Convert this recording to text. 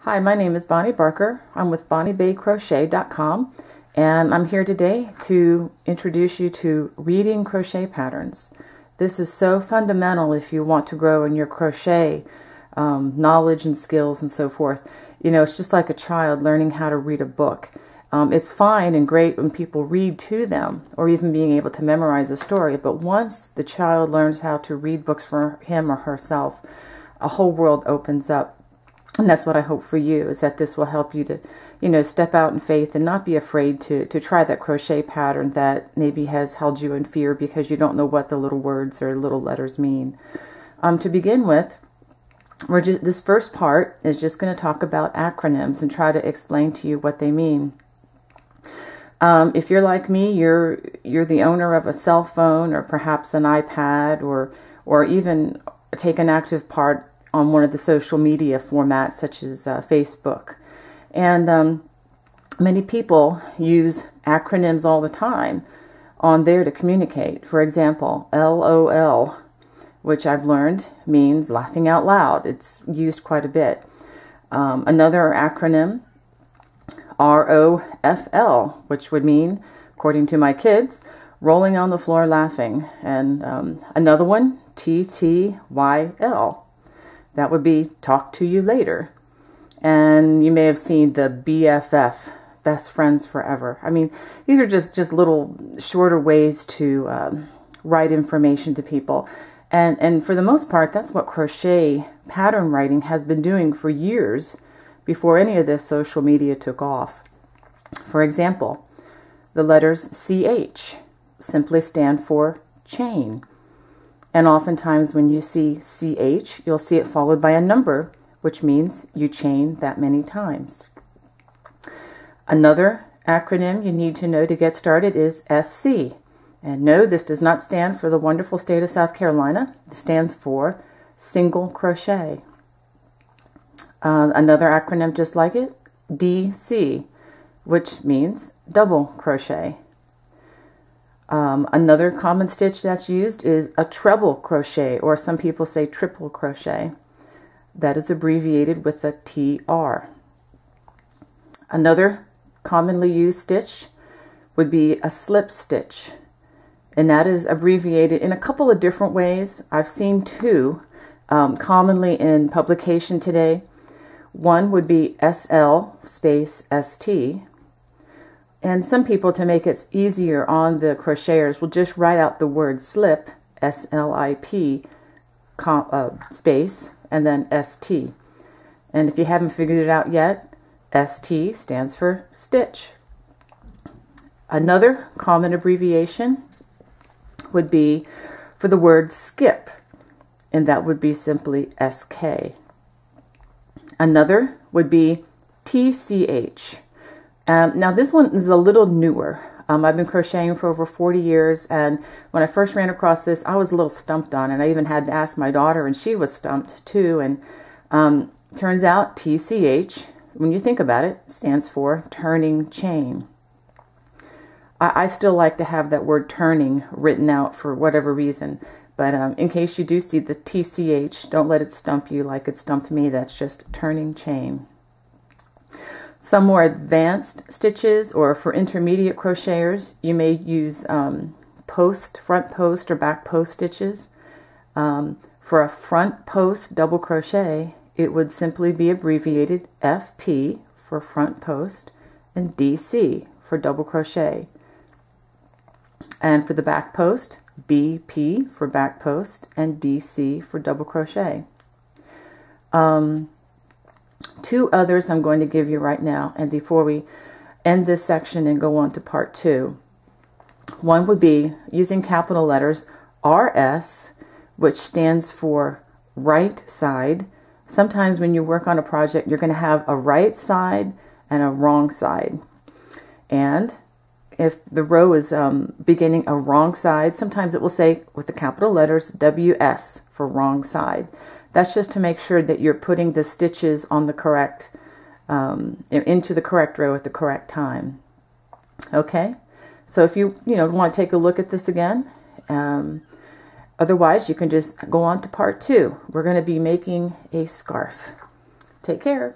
Hi, my name is Bonnie Barker. I'm with BonnieBayCrochet.com, and I'm here today to introduce you to reading crochet patterns. This is so fundamental if you want to grow in your crochet knowledge and skills and so forth. You know, it's just like a child learning how to read a book. It's fine and great when people read to them or even being able to memorize a story, but once the child learns how to read books for him or herself, a whole world opens up. And that's what I hope for you, is that this will help you to, you know, step out in faith and not be afraid to try that crochet pattern that maybe has held you in fear because you don't know what the little words or little letters mean. To begin with, this first part is just going to talk about acronyms and try to explain to you what they mean. If you're like me, you're the owner of a cell phone or perhaps an iPad or even take an active part on one of the social media formats such as Facebook. And many people use acronyms all the time on there to communicate. For example, LOL, which I've learned means laughing out loud. It's used quite a bit. Another acronym, ROFL, which would mean, according to my kids, rolling on the floor laughing. And another one, TTYL. That would be talk to you later. And you may have seen the BFF, best friends forever. I mean, these are just little shorter ways to write information to people. And for the most part, that's what crochet pattern writing has been doing for years before any of this social media took off. For example, the letters CH simply stand for chain. And oftentimes when you see CH, you'll see it followed by a number, which means you chain that many times. Another acronym you need to know to get started is SC. And no, this does not stand for the wonderful state of South Carolina. It stands for single crochet. Another acronym just like it, DC, which means double crochet. Another common stitch that's used is a treble crochet, or some people say triple crochet. That is abbreviated with a TR. Another commonly used stitch would be a slip stitch, and that is abbreviated in a couple of different ways. I've seen two commonly in publication today. One would be SL space ST. And some people, to make it easier on the crocheters, will just write out the word slip, S-L-I-P, space, and then S-T. And if you haven't figured it out yet, S-T stands for stitch. Another common abbreviation would be for the word skip, and that would be simply S-K. Another would be TCH. Now this one is a little newer. I've been crocheting for over 40 years, and when I first ran across this, I was a little stumped on it. I even had to ask my daughter, and she was stumped too. And turns out TCH, when you think about it, stands for turning chain. I still like to have that word turning written out for whatever reason, but in case you do see the TCH, don't let it stump you like it stumped me. That's just turning chain. Some more advanced stitches, or for intermediate crocheters, you may use front post or back post stitches. For a front post double crochet, it would simply be abbreviated FP for front post and DC for double crochet. And for the back post, BP for back post and DC for double crochet. Two others I'm going to give you right now, and before we end this section and go on to part 2. One would be using capital letters RS, which stands for right side. Sometimes when you work on a project, you're going to have a right side and a wrong side. And if the row is beginning a wrong side, sometimes it will say with the capital letters WS for wrong side. That's just to make sure that you're putting the stitches on the correct, into the correct row at the correct time. Okay, so if you want to take a look at this again, otherwise you can just go on to part 2. We're going to be making a scarf. Take care.